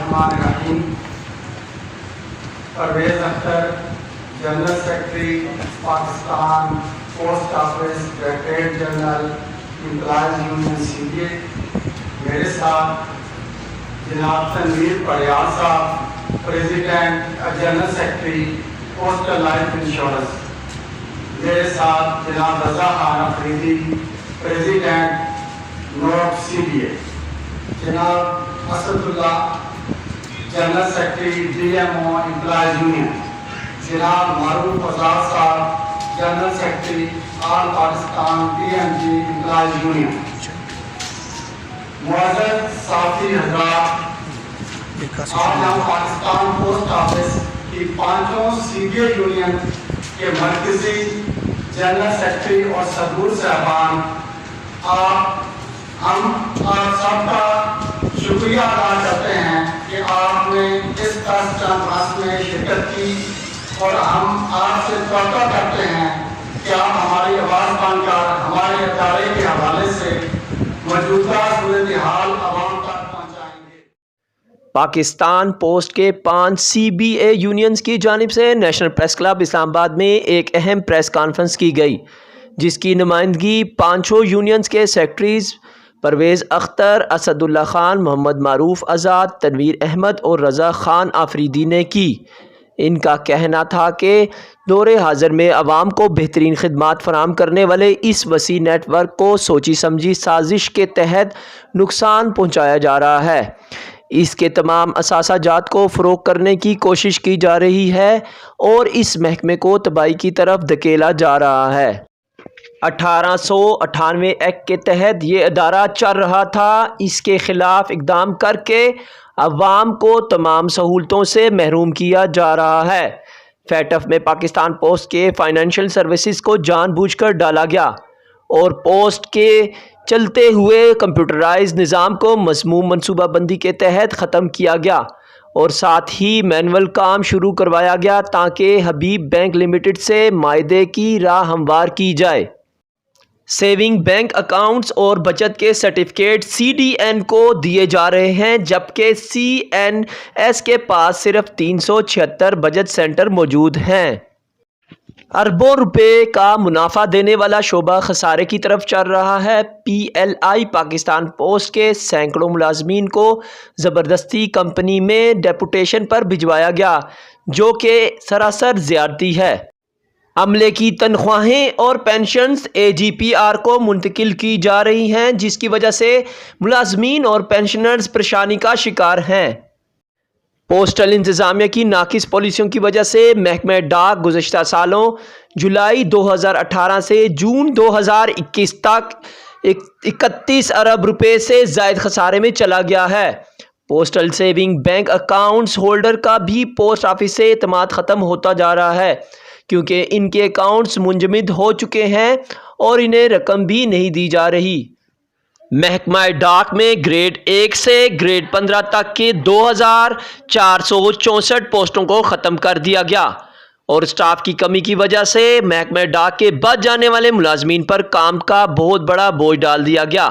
الرحمن الرحیم. Parvez Akhtar, general secretary Pakistan post office, directorate general employees union CBA. میرے ساتھ جناب تنویر پڑیال صاحب, president general secretary postal life insurance. میرے ساتھ جناب رضا خان افریدی, پریزیڈنٹ نوٹ CBA. جناب Asadullah, general secretary DMO employees union. جناب معروف آزاد صاحب, general secretary all Pakistan PMG employees union. معزز صحافی حضرات, آج ہم پاکستان پوسٹ آفس کی 5 CBA یونین کے مرکزی جنرل سیکرٹری اور صدور صاحبان, ہم آپ سب کا شکریہ ادا کرتے ہیں کہ آپ نے اس دست جمع میں شرکت کی, اور ہم آپ سے توقع کرتے ہیں کہ آپ ہماری آواز بن کر ہمارے ادارے کے حوالے سے موجودہ صورتحال عوام تک پہنچائیں گے. پاکستان پوسٹ کے 5 CBA یونینز کی جانب سے نیشنل پریس کلب اسلام آباد میں ایک اہم پریس کانفرنس کی گئی, جس کی نمائندگی 5 یونینز کے سیکرٹریز پرویز اختر, اسد اللہ خان, محمد معروف آزاد, تنویر احمد اور رضا خان آفریدی نے کی. ان کا کہنا تھا کہ دور حاضر میں عوام کو بہترین خدمات فراہم کرنے والے اس وسیع نیٹ ورک کو سوچی سمجھی سازش کے تحت نقصان پہنچایا جا رہا ہے. اس کے تمام اثاثہ جات کو فروغ کرنے کی کوشش کی جا رہی ہے اور اس محکمے کو تباہی کی طرف دھکیلا جا رہا ہے. 1898 ایکٹ کے تحت یہ ادارہ چل رہا تھا. اس کے خلاف اقدام کر کے عوام کو تمام سہولتوں سے محروم کیا جا رہا ہے. FATF میں پاکستان پوسٹ کے فائنینشیل سروسز کو جان بوجھ کر ڈالا گیا اور پوسٹ کے چلتے ہوئے کمپیوٹرائز نظام کو مضمون منصوبہ بندی کے تحت ختم کیا گیا اور ساتھ ہی مینول کام شروع کروایا گیا تاکہ حبیب بینک لمیٹڈ سے معاہدے کی راہ ہموار کی جائے. سیونگ بینک اکاؤنٹس اور بچت کے سرٹیفکیٹ CDN کو دیے جا رہے ہیں, جبکہ CNS کے پاس صرف 376 بچت سینٹر موجود ہیں. اربوں روپے کا منافع دینے والا شعبہ خسارے کی طرف چل رہا ہے. PLI پاکستان پوسٹ کے سینکڑوں ملازمین کو زبردستی کمپنی میں ڈیپوٹیشن پر بھجوایا گیا, جو کہ سراسر زیادتی ہے. عملے کی تنخواہیں اور پینشنز AGPR کو منتقل کی جا رہی ہیں, جس کی وجہ سے ملازمین اور پینشنرز پریشانی کا شکار ہیں. پوسٹل انتظامیہ کی ناقص پالیسیوں کی وجہ سے محکمہ ڈاک گزشتہ سالوں جولائی 2018 سے جون 2021 تک 31 ارب روپے سے زائد خسارے میں چلا گیا ہے. Postal saving bank accounts holder کا بھی پوسٹ آفس سے اعتماد ختم ہوتا جا رہا ہے, کیونکہ ان کے اکاؤنٹس منجمد ہو چکے ہیں اور انہیں رقم بھی نہیں دی جا رہی. محکمہ ڈاک میں گریڈ 1 سے گریڈ 15 تک کے 2464 پوسٹوں کو ختم کر دیا گیا اور اسٹاف کی کمی کی وجہ سے محکمہ ڈاک کے بچ جانے والے ملازمین پر کام کا بہت بڑا بوجھ ڈال دیا گیا.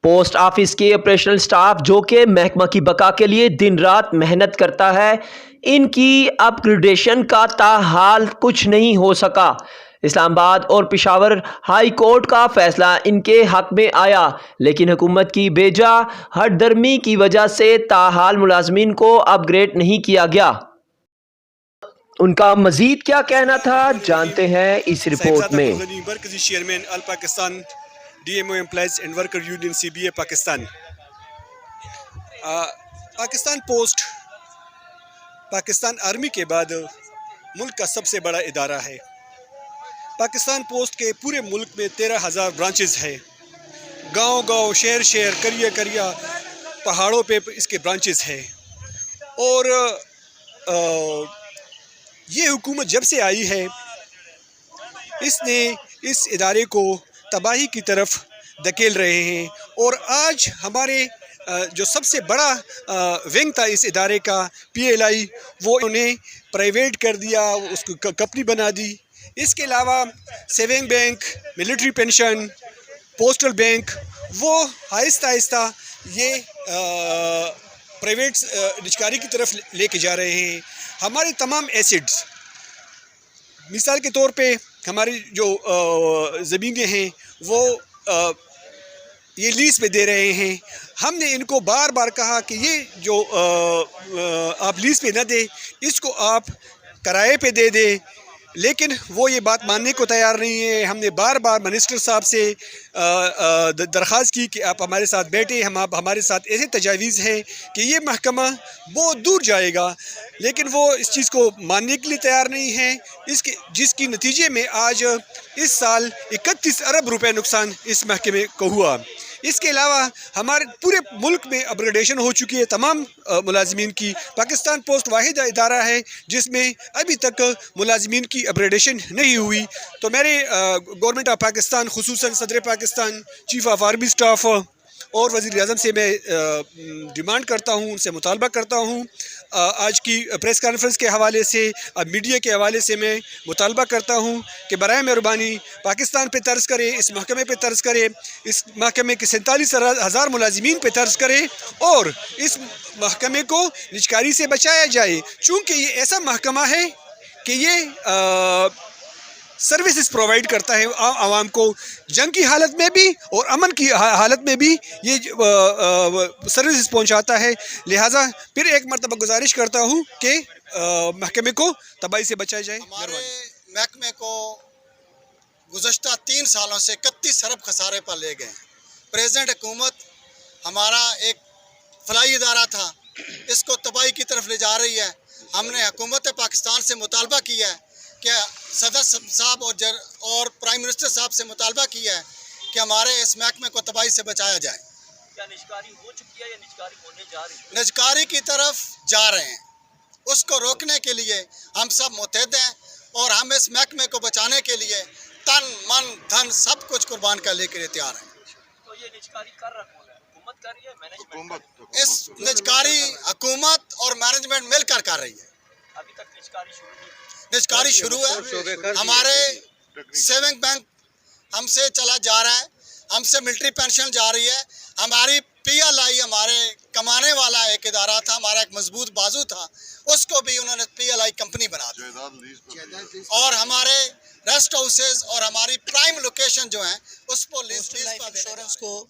پوسٹ آفس کے آپریشنل سٹاف, جو کہ محکمہ کی بقا کے لیے دن رات محنت کرتا ہے, ان کی اپ گریڈیشن کا تاحال کچھ نہیں ہو سکا. اسلام آباد اور پشاور ہائی کورٹ کا فیصلہ ان کے حق میں آیا, لیکن حکومت کی بیجا ہٹ درمی کی وجہ سے تاحال ملازمین کو اپ گریڈ نہیں کیا گیا. ان کا مزید کیا کہنا تھا, جانتے ہیں اس رپورٹ میں. مرکزی chairman all Pakistan DMO employees and worker union CBA Pakistan. Pakistan post Pakistan army کے بعد ملک کا سب سے بڑا ادارہ ہے. پاکستان پوسٹ کے پورے ملک میں 13,000 برانچز ہیں. گاؤں گاؤں, شہر شہر, کریا کریا, پہاڑوں پہ اس کے برانچز ہیں. اور یہ حکومت جب سے آئی ہے, اس نے اس ادارے کو تباہی کی طرف دھکیل رہے ہیں. اور آج ہمارے جو سب سے بڑا ونگ تھا اس ادارے کا PLI, وہ انہیں پرائیویٹ کر دیا, اس کو کمپنی بنا دی. اس کے علاوہ saving bank, military pension, postal bank, وہ آہستہ آہستہ یہ پرائیویٹ نجکاری کی طرف لے کے جا رہے ہیں. ہمارے تمام ایسڈز، مثال کے طور پہ ہماری جو زمینیں ہیں وہ یہ لیز پہ دے رہے ہیں. ہم نے ان کو بار بار کہا کہ یہ جو آپ لیز پہ نہ دیں، اس کو آپ کرائے پہ دے دیں، لیکن وہ یہ بات ماننے کو تیار نہیں ہے. ہم نے بار بار منسٹر صاحب سے درخواست کی کہ آپ ہمارے ساتھ بیٹھیں، ہمارے ساتھ ایسے تجاویز ہیں کہ یہ محکمہ بہت دور جائے گا، لیکن وہ اس چیز کو ماننے کے لیے تیار نہیں ہیں. جس کی نتیجے میں آج اس سال 31 ارب روپے نقصان اس محکمے کو ہوا. اس کے علاوہ ہمارے پورے ملک میں اپگریڈیشن ہو چکی ہے تمام ملازمین کی. پاکستان پوسٹ واحد ادارہ ہے جس میں ابھی تک ملازمین کی اپگریڈیشن نہیں ہوئی. تو میرے گورنمنٹ آف پاکستان، خصوصاً صدر Pakistan, chief of army staff اور وزیر اعظم سے میں ڈیمانڈ کرتا ہوں، ان سے مطالبہ کرتا ہوں، آج کی پریس کانفرنس کے حوالے سے، میڈیا کے حوالے سے میں مطالبہ کرتا ہوں کہ برائے مہربانی پاکستان پہ طرز کرے، اس محکمے پہ طرز کرے، اس محکمے کے 47,000 ملازمین پہ طرز کرے اور اس محکمے کو نجکاری سے بچایا جائے. چونکہ یہ ایسا محکمہ ہے کہ یہ سروسز پرووائڈ کرتا ہے عوام کو، جنگ کی حالت میں بھی اور امن کی حالت میں بھی یہ سروسز پہنچاتا ہے. لہٰذا پھر ایک مرتبہ گزارش کرتا ہوں کہ محکمے کو تباہی سے بچایا جائے. ہمارے محکمے کو گزشتہ 3 سالوں سے 31 ارب خسارے پر لے گئے. پریزیڈنٹ حکومت ہمارا ایک فلاحی ادارہ تھا، اس کو تباہی کی طرف لے جا رہی ہے. ہم نے حکومت پاکستان سے مطالبہ کیا ہے کہ صدر صاحب اور پرائم منسٹر صاحب سے مطالبہ کیا ہے کہ ہمارے اس محکمے کو تباہی سے بچایا جائے. کیا نجکاری ہو چکی ہے یا نجکاری ہونے جا رہی ہے؟ نجکاری کی طرف جا رہے ہیں. اس کو روکنے کے لیے ہم سب متحد ہیں اور ہم اس محکمے کو بچانے کے لیے تن من دھن سب کچھ قربان کر لے کے تیار ہیں. تو یہ نجکاری کر رہا ہے حکومت کر رہی ہے، مینجمنٹ اس نجکاری حکومت اور مینجمنٹ مل کر رہی ہے. ابھی تک نجکاری شروع نہیں. نجکاری شروع ہے. ہمارے سیونگ بینک ہم سے چلا جا رہا ہے، ہم سے ملٹری پینشن جا رہی ہے. ہماری پی ایل آئی ہمارے کمانے والا ایک ادارہ تھا، ہمارا ایک مضبوط بازو تھا، اس کو بھی انہوں نے پی ایل آئی کمپنی بنا دی. اور ہمارے ریسٹ ہاؤسز اور ہماری پرائم لوکیشن جو ہیں اس پر لائف انشورنس کو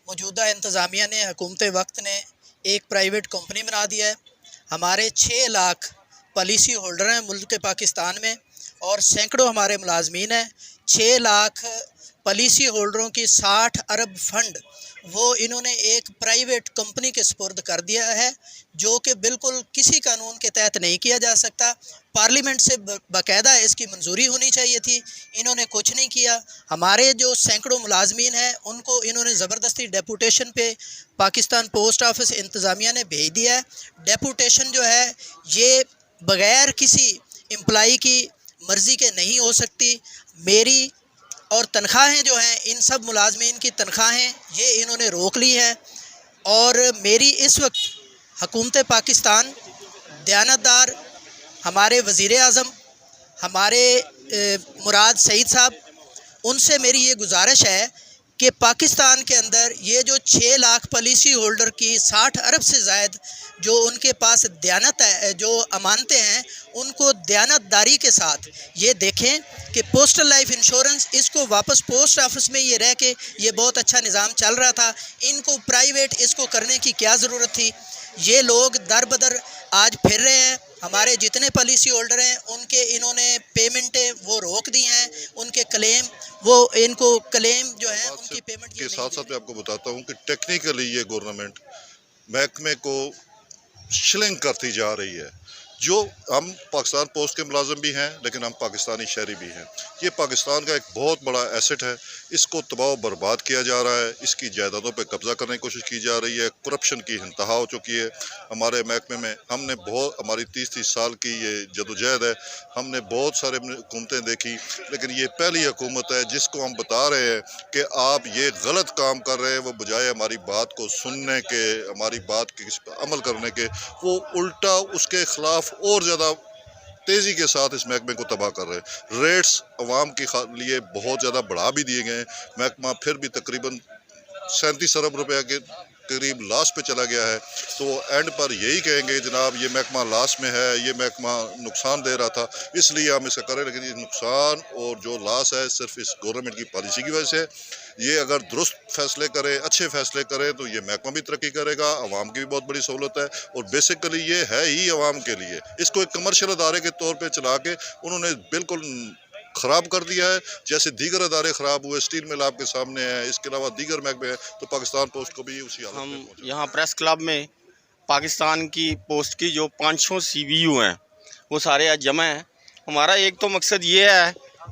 موجودہ انتظامیہ نے، حکومت وقت نے ایک پرائیویٹ کمپنی بنا دیا ہے. ہمارے 6 لاکھ پالیسی ہولڈر ہیں ملک پاکستان میں اور سینکڑوں ہمارے ملازمین ہیں. 6 لاکھ پالیسی ہولڈروں کی 60 ارب فنڈ وہ انہوں نے ایک پرائیویٹ کمپنی کے سپرد کر دیا ہے، جو کہ بالکل کسی قانون کے تحت نہیں کیا جا سکتا. پارلیمنٹ سے باقاعدہ اس کی منظوری ہونی چاہیے تھی، انہوں نے کچھ نہیں کیا. ہمارے جو سینکڑوں ملازمین ہیں ان کو انہوں نے زبردستی ڈیپوٹیشن پہ پاکستان پوسٹ آفس انتظامیہ نے بھیج دیا ہے. ڈیپوٹیشن جو ہے یہ بغیر کسی امپلائی کی مرضی کے نہیں ہو سکتی. میری اور تنخواہیں جو ہیں ان سب ملازمین کی تنخواہیں یہ انہوں نے روک لی ہیں. اور میری اس وقت حکومت پاکستان، دیانتدار ہمارے وزیر اعظم ہمارے مراد سعید صاحب، ان سے میری یہ گزارش ہے کہ پاکستان کے اندر یہ جو 6 لاکھ پالیسی ہولڈر کی 60 ارب سے زائد جو ان کے پاس دیانت ہے، جو امانتیں ہیں، ان کو دیانت داری کے ساتھ یہ دیکھیں کہ پوسٹل لائف انشورنس اس کو واپس پوسٹ آفس میں یہ رہ کے یہ بہت اچھا نظام چل رہا تھا، ان کو پرائیویٹ اس کو کرنے کی کیا ضرورت تھی. یہ لوگ در بدر آج پھر رہے ہیں. ہمارے جتنے پالیسی ہولڈر ہیں ان کے انہوں نے پیمنٹیں وہ روک دی ہیں، ان کے کلیم وہ ان کو کلیم جو ہیں ان کی پیمنٹ کے ساتھ ساتھ میں آپ کو بتاتا ہوں کہ ٹیکنیکلی یہ گورنمنٹ محکمے کو شلنگ کرتی جا رہی ہے. جو ہم پاکستان پوسٹ کے ملازم بھی ہیں لیکن ہم پاکستانی شہری بھی ہیں. یہ پاکستان کا ایک بہت بڑا ایسٹ ہے، اس کو تباہ و برباد کیا جا رہا ہے، اس کی جائیدادوں پہ قبضہ کرنے کی کوشش کی جا رہی ہے. کرپشن کی انتہا ہو چکی ہے ہمارے محکمے میں. ہم نے ہماری 30 سال کی یہ جدوجہد ہے، ہم نے بہت سارے حکومتیں دیکھی، لیکن یہ پہلی حکومت ہے جس کو ہم بتا رہے ہیں کہ آپ یہ غلط کام کر رہے ہیں. وہ بجائے ہماری بات کو سننے کے، ہماری بات کے عمل کرنے کے، وہ الٹا اس کے خلاف اور زیادہ تیزی کے ساتھ اس محکمے کو تباہ کر رہے ہیں. ریٹس عوام کے لیے بہت زیادہ بڑھا بھی دیے گئے ہیں. محکمہ پھر بھی تقریباً 37 ارب روپے کے قریب لاس پہ چلا گیا ہے تو وہ اینڈ پر یہی کہیں گے جناب یہ محکمہ لاس میں ہے, یہ محکمہ نقصان دے رہا تھا اس لیے ہم اسے کریں, لیکن یہ نقصان اور جو لاس ہے صرف اس گورنمنٹ کی پالیسی کی وجہ سے. یہ اگر درست فیصلے کرے, اچھے فیصلے کرے تو یہ محکمہ بھی ترقی کرے گا, عوام کی بھی بہت بڑی سہولت ہے اور بیسیکلی یہ ہے ہی عوام کے لیے. اس کو ایک کمرشل ادارے کے طور پہ چلا کے انہوں نے بالکل خراب کر دیا ہے, جیسے دیگر ادارے خراب ہوئے. اسٹیل مل آپ کے سامنے ہے, اس کے علاوہ دیگر محکمے ہیں, تو پاکستان پوسٹ کو بھی اسی حالت میں پہنچا. یہاں پریس کلب میں پاکستان کی پوسٹ کی جو 500 CBU ہیں وہ سارے آج جمع ہیں. ہمارا ایک تو مقصد یہ ہے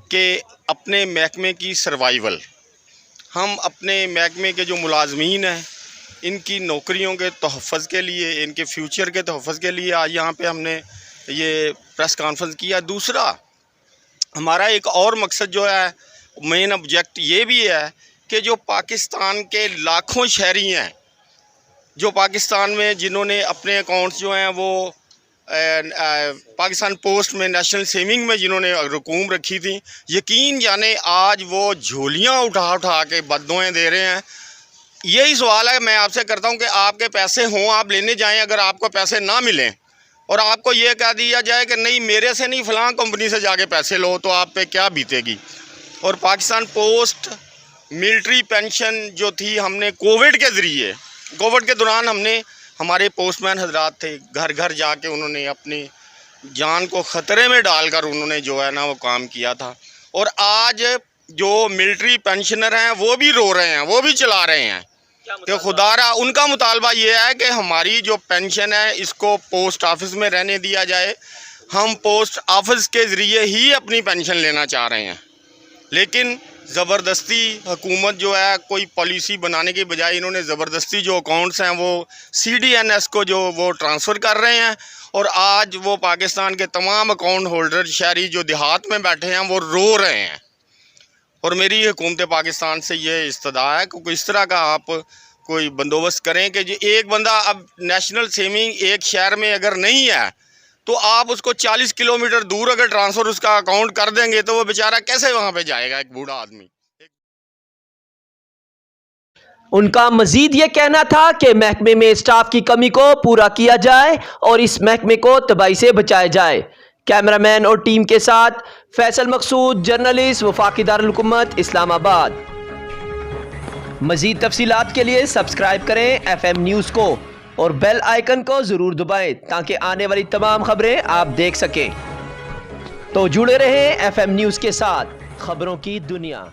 کہ اپنے محکمے کی سروائیول, ہم اپنے محکمے کے جو ملازمین ہیں ان کی نوکریوں کے تحفظ کے لیے, ان کے فیوچر کے تحفظ کے لیے آج یہاں پہ ہم نے یہ پریس کانفرنس کیا. دوسرا ہمارا ایک اور مقصد جو ہے, مین آبجیکٹ یہ بھی ہے کہ جو پاکستان کے لاکھوں شہری ہیں جو پاکستان میں جنہوں نے اپنے اکاؤنٹس جو ہیں وہ پاکستان پوسٹ میں نیشنل سیونگ میں جنہوں نے رقوم رکھی تھی, یقین جانے آج وہ جھولیاں اٹھا کے بددعائیں دے رہے ہیں. یہی سوال ہے میں آپ سے کرتا ہوں کہ آپ کے پیسے ہوں, آپ لینے جائیں, اگر آپ کو پیسے نہ ملیں اور آپ کو یہ کہہ دیا جائے کہ نہیں میرے سے نہیں فلاں کمپنی سے جا کے پیسے لو, تو آپ پہ کیا بیتے گی. اور پاکستان پوسٹ ملٹری پینشن جو تھی ہم نے کووڈ کے ذریعے, کووڈ کے دوران ہم نے, ہمارے پوسٹ مین حضرات تھے گھر گھر جا کے انہوں نے اپنی جان کو خطرے میں ڈال کر انہوں نے جو ہے نا وہ کام کیا تھا. اور آج جو ملٹری پینشنر ہیں وہ بھی رو رہے ہیں, وہ بھی چلا رہے ہیں کہ خدا را ان کا مطالبہ یہ ہے کہ ہماری جو پینشن ہے اس کو پوسٹ آفس میں رہنے دیا جائے. ہم پوسٹ آفس کے ذریعے ہی اپنی پینشن لینا چاہ رہے ہیں, لیکن زبردستی حکومت جو ہے کوئی پالیسی بنانے کے بجائے انہوں نے زبردستی جو اکاؤنٹس ہیں وہ CDNS کو جو وہ ٹرانسفر کر رہے ہیں. اور آج وہ پاکستان کے تمام اکاؤنٹ ہولڈر شہری جو دیہات میں بیٹھے ہیں وہ رو رہے ہیں. اور میری حکومت پاکستان سے یہ استدعا ہے کہ اس طرح کا آپ کوئی بندوبست کریں کہ جو ایک بندہ اب نیشنل سیونگ ایک شہر میں اگر نہیں ہے تو آپ اس کو 40 کلومیٹر دور اگر ٹرانسفر اس کا اکاؤنٹ کر دیں گے تو وہ بیچارہ کیسے وہاں پہ جائے گا, ایک بوڑھا آدمی. ان کا مزید یہ کہنا تھا کہ محکمے میں اسٹاف کی کمی کو پورا کیا جائے اور اس محکمے کو تباہی سے بچایا جائے. کیمرہ مین اور ٹیم کے ساتھ فیصل مقصود, جرنلسٹ, وفاقی دارالحکومت اسلام آباد. مزید تفصیلات کے لیے سبسکرائب کریں FM نیوز کو اور بیل آئیکن کو ضرور دبائیں تاکہ آنے والی تمام خبریں آپ دیکھ سکیں. تو جڑے رہیں FM نیوز کے ساتھ, خبروں کی دنیا.